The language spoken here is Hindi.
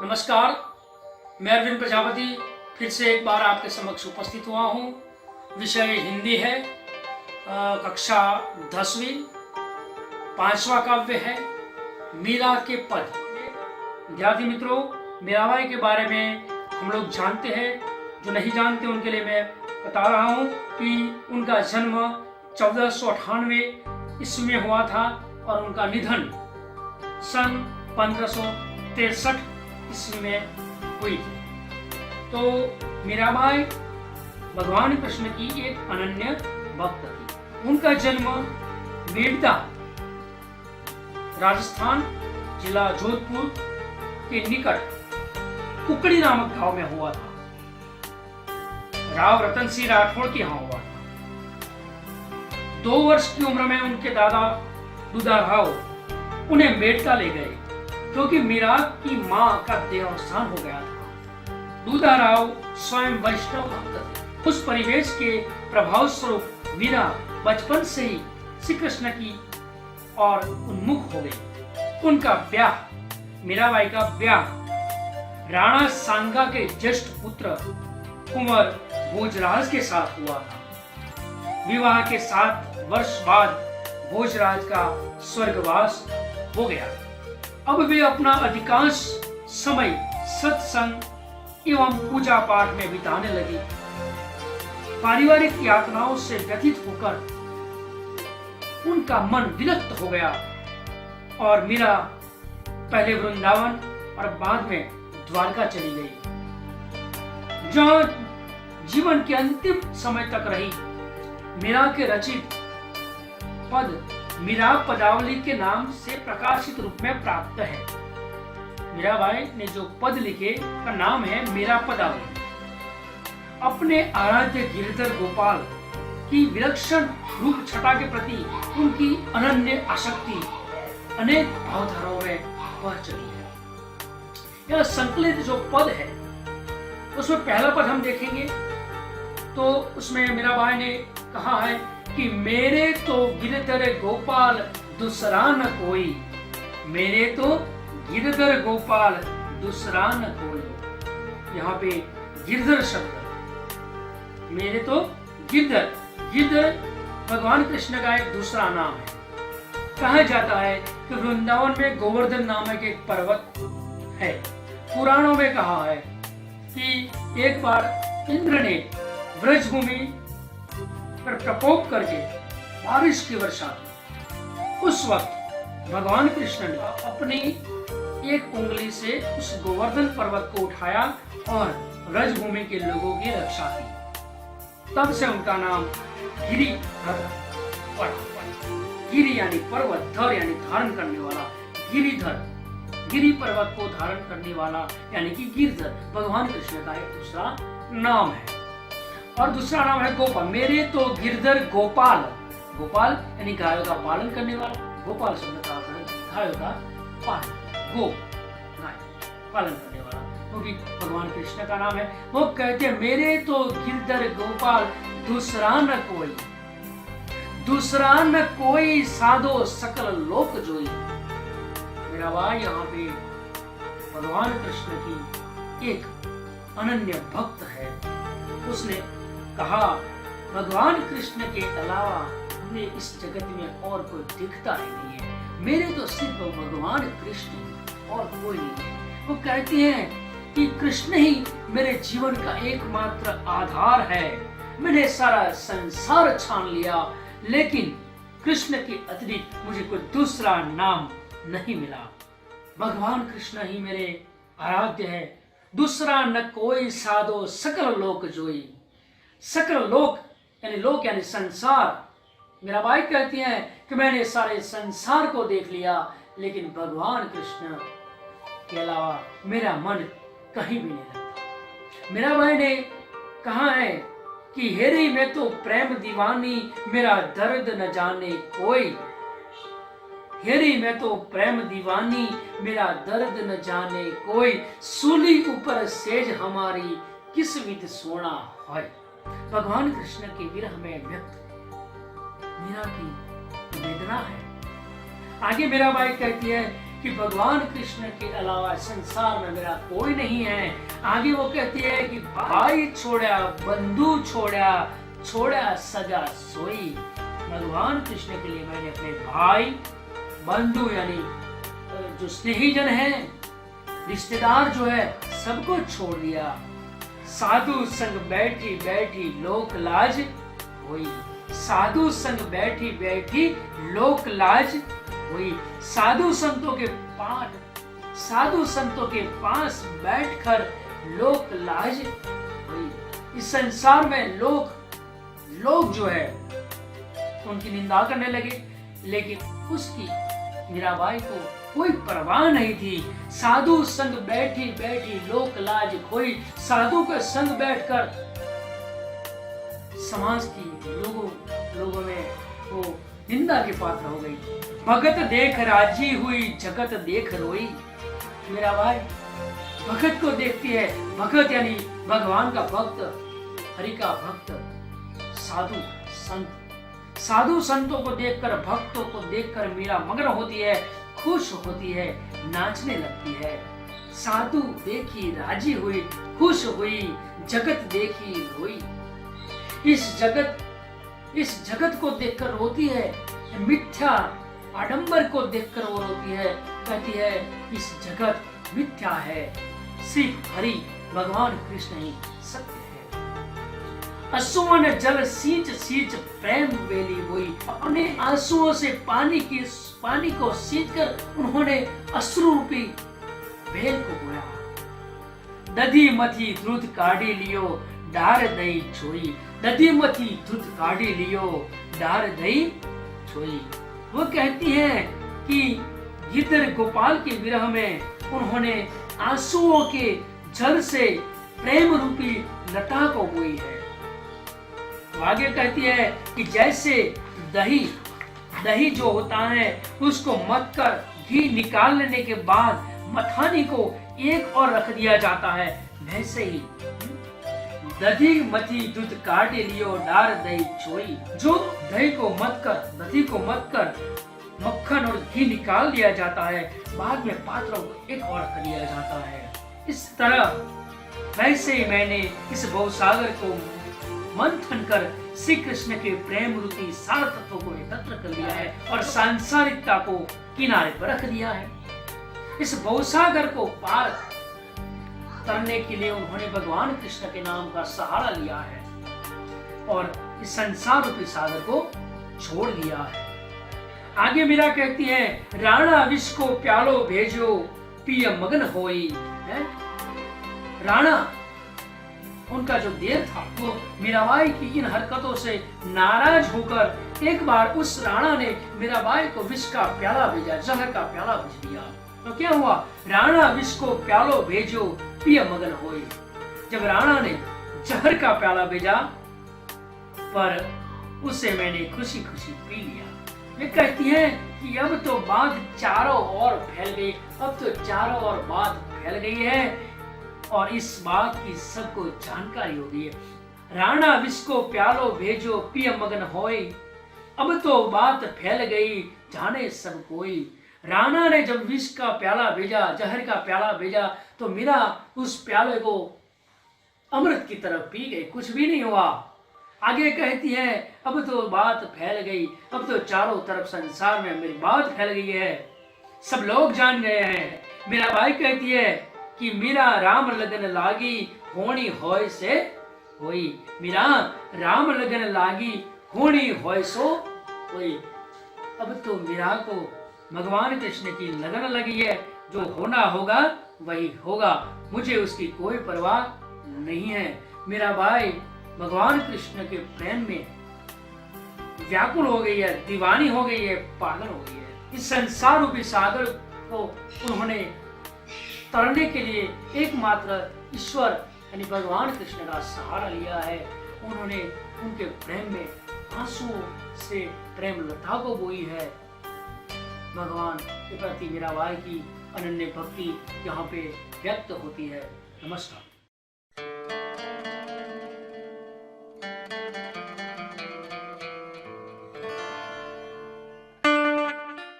नमस्कार, मैं अरविंद प्रजापति फिर से एक बार आपके समक्ष उपस्थित हुआ हूँ। विषय हिंदी है, कक्षा 10वीं, 5वां काव्य है मीरा के पद। विद्यार्थी मित्रों, मीराबाई के बारे में हम लोग जानते हैं, जो नहीं जानते उनके लिए मैं बता रहा हूँ कि उनका जन्म 1498 ईस्वी में हुआ था और उनका निधन सन 1563 ईस्वी में हुई थी। तो मीराबाई भगवान कृष्ण की एक अनन्य भक्त थी। उनका जन्म बेड़ता, राजस्थान, जिला जोधपुर के निकट कुकड़ी नामक गांव में हुआ था। राव रतन सिंह राठौड़ के यहाँ हुआ था। 2 वर्ष की उम्र में उनके दादा दुधाराव उन्हें बेड़ता ले गए, क्योंकि मीरा की मां का देहावसान हो गया था। दुधाराव स्वयं वैष्णव भक्त थे। उस परिवेश के प्रभाव स्वरूप मीरा बचपन से ही श्री कृष्ण की ओर उन्मुख हो गई। उनका ब्याह, मीराबाई का ब्याह राणा सांगा के ज्येष्ठ पुत्र कुंवर भोजराज के साथ हुआ था। विवाह के 7 वर्ष बाद भोजराज का स्वर्गवास हो गया। अब वे अपना अधिकांश समय सत्संग एवं पूजा पाठ में बिताने लगी। पारिवारिक यातनाओं से व्यथित होकर उनका मन विरक्त हो गया और मीरा पहले वृंदावन और बाद में द्वारका चली गई, जहां जीवन के अंतिम समय तक रही। मीरा के रचित पद मीरा पदावली के नाम से प्रकाशित रूप में प्राप्त है। मीराबाई ने जो पद लिखे का नाम है मीरा पदावली। अपने आराध्य गिरधर गोपाल की विलक्षण रूप छटा के प्रति उनकी अनन्य आसक्ति अनेक भावधाराओं में बह चली है। यह संकलित जो पद है उसमें पहला पद हम देखेंगे तो उसमें मीराबाई ने कहा है कि मेरे तो गिरधर गोपाल दूसरा न कोई, मेरे तो गिरधर गोपाल दूसरा न कोई। यहाँ पे गिरधर शब्द, मेरे तो गिरधर भगवान कृष्ण का एक दूसरा नाम है। कहा जाता है कि वृंदावन में गोवर्धन नामक एक पर्वत है। पुराणों में कहा है कि एक बार इंद्र ने ब्रजभूमि पर प्रकोप करके बारिश की वर्षा की। उस वक्त भगवान कृष्ण ने अपनी एक उंगली से उस गोवर्धन पर्वत को उठाया और ब्रजभूमि के लोगों की रक्षा की। तब से उनका नाम गिरिधर पड़ा। गिरि यानी पर्वत, धर यानी धारण करने वाला, गिरिधर, गिरि पर्वत को धारण करने वाला यानी कि गिरधर भगवान कृष्ण का एक दूसरा नाम है। और दूसरा नाम है गोपाल। मेरे तो गिरधर गोपाल, गोपाल यानी गायों का पालन करने वाला। गोपाल शब्द का अर्थ है गायों का पालन, गो गाय पालन करने वाला, क्योंकि भगवान कृष्ण का नाम है। वो कहते हैं मेरे तो गिरधर गोपाल दूसरा न कोई, दूसरा न कोई साधो सकल लोक जोई। मीराबाई यहाँ पे भगवान कृष्ण की एक अनन्य भक्त है। उसने कहा भगवान कृष्ण के अलावा मुझे इस जगत में और कोई दिखता ही नहीं है। मेरे तो सिर्फ भगवान कृष्ण और कोई नहीं है। वो कहती हैं कि कृष्ण ही मेरे जीवन का एकमात्र आधार है। मैंने सारा संसार छान लिया, लेकिन कृष्ण के अतिरिक्त मुझे कोई दूसरा नाम नहीं मिला। भगवान कृष्ण ही मेरे आराध्य है, दूसरा न कोई साधो सकल लोक जोई। सकल लोक यानी संसार। मीराबाई कहती हैं कि मैंने सारे संसार को देख लिया, लेकिन भगवान कृष्ण के अलावा मेरा मन कहीं भी नहीं लगता। मीराबाई ने कहा है कि हेरी में तो प्रेम दीवानी, मेरा दर्द न जाने कोई। हेरी में तो प्रेम दीवानी, मेरा दर्द न जाने कोई। सूली ऊपर सेज हमारी, किस विध सोना है। भगवान कृष्ण के विरह में व्यक्त मीरा की वेदना है। आगे मीराबाई कहती है कि भगवान कृष्ण के अलावा संसार में मेरा कोई नहीं है। आगे वो कहती है कि भाई छोड़ा, बंधु छोड़ा, छोड़ा सगा सोई। भगवान कृष्ण के लिए मैंने अपने भाई, बंधु यानी जो स्नेही जन है, रिश्तेदार जो है, सबको छोड़ दिया। साधु संग बैठी बैठी लोक लाज हुई। साधु संग बैठी बैठी लोक लाज हुई। साधु संतों के पास बैठकर लोक लाज हुई। इस संसार में लोग जो है उनकी निंदा करने लगे, लेकिन उसकी मीराबाई को कोई परवाह नहीं थी। साधु संग बैठी बैठी लोक लाज खोई। साधु के संग बैठकर समाज की लोगों में वो निंदा की पात्र हो गई। भगत देख राजी हुई, जगत देख रोई। मीराबाई भगत को देखती है। भगत यानी भगवान का भक्त, हरि का भक्त, साधु संतों को देखकर, भक्तों को देखकर मीरा मग्न होती है, खुश होती है, नाचने लगती है। साधु देखी राजी हुई, खुश हुई, जगत देखी रोई। इस जगत को देखकर रोती है, मिथ्या आडंबर को देखकर वो रोती है, कहती है इस जगत मिथ्या है, सिर्फ हरि भगवान कृष्ण ही सत्य है। आंसुओं ने जल सींच सींच प्रेम बेली हुई। अपने आंसुओं से पानी को सींचकर उन्होंने अश्रु रूपी बेल को बोया। दधी मथी दूध काढ़ी लियो, डार दही छोई। दधी मथी दूध काढ़ी लियो, डार दही छोई। वो कहती है कि गिद्ध गोपाल के विरह में उन्होंने आंसुओं के जल से प्रेम रूपी लता को बोई है। तो आगे कहती है कि जैसे दही जो होता है उसको मथ कर घी निकाल लेने के बाद मथानी को एक और रख दिया जाता है, वैसे ही दधी मथी दूध काढ़ी लियो, डार दही छोई। जो दही को मत कर मक्खन और घी निकाल दिया जाता है, बाद में पात्रों को एक और रख दिया जाता है। इस तरह वैसे ही मैंने इस भवसागर को मंथन कर श्री कृष्ण के प्रेम रूपी सार तत्वों को एकत्र कर लिया है और सांसारिकता को किनारे पर रख दिया है। इस भवसागर को पार करने के लिए उन्होंने भगवान कृष्ण के नाम का सहारा लिया है और इस संसार रूपी सागर को छोड़ दिया है। आगे मीरा कहती है, राणा विष को प्यालो भेजो, पिय मगन होई। राणा उनका जो देव था वो मीराबाई की इन हरकतों से नाराज होकर एक बार उस राणा ने मीराबाई को विष का प्याला भेजा, जहर का प्याला भेज दिया। तो क्या हुआ? राणा विष को प्यालो भेजो, पिय मगन होई। जब राणा ने जहर का प्याला भेजा पर उसे मैंने खुशी खुशी पी लिया। वे कहती है कि अब तो बात चारों ओर फैल गई, अब तो चारों ओर बात फैल गई है और इस बात की सबको जानकारी हो गई है। राणा विष को प्यालो भेजो, पिय मगन होई। अब तो बात फैल गई, जाने सब कोई। राणा ने जब विष का प्याला भेजा, जहर का प्याला भेजा, तो मीरा उस प्याले को अमृत की तरफ पी गई, कुछ भी नहीं हुआ। आगे कहती है, अब तो बात फैल गई, अब तो चारों तरफ संसार में मेरी बात फैल गई है, सब लोग जान गए हैं। मीराबाई कहती है कि मीरा राम लगन लागी, होनी होय से होई। मीरा राम लगन लागी, होनी होय सो होई। अब तो मीरा को भगवान कृष्ण की लगन लगी है, जो होना होगा वही होगा, मुझे उसकी कोई परवाह नहीं है। मीराबाई भगवान कृष्ण के प्रेम में व्याकुल हो गई है, दीवानी हो गई है, पागल हो गई है। इस संसार रूपी सागर को उन्होंने तरने के लिए एकमात्र ईश्वर यानी भगवान कृष्ण का सहारा लिया है। उन्होंने उनके प्रेम में आंसुओं से प्रेम लता को बोई है। भगवान के प्रति मीराबाई की अनन्य भक्ति यहाँ पे व्यक्त होती है। नमस्कार।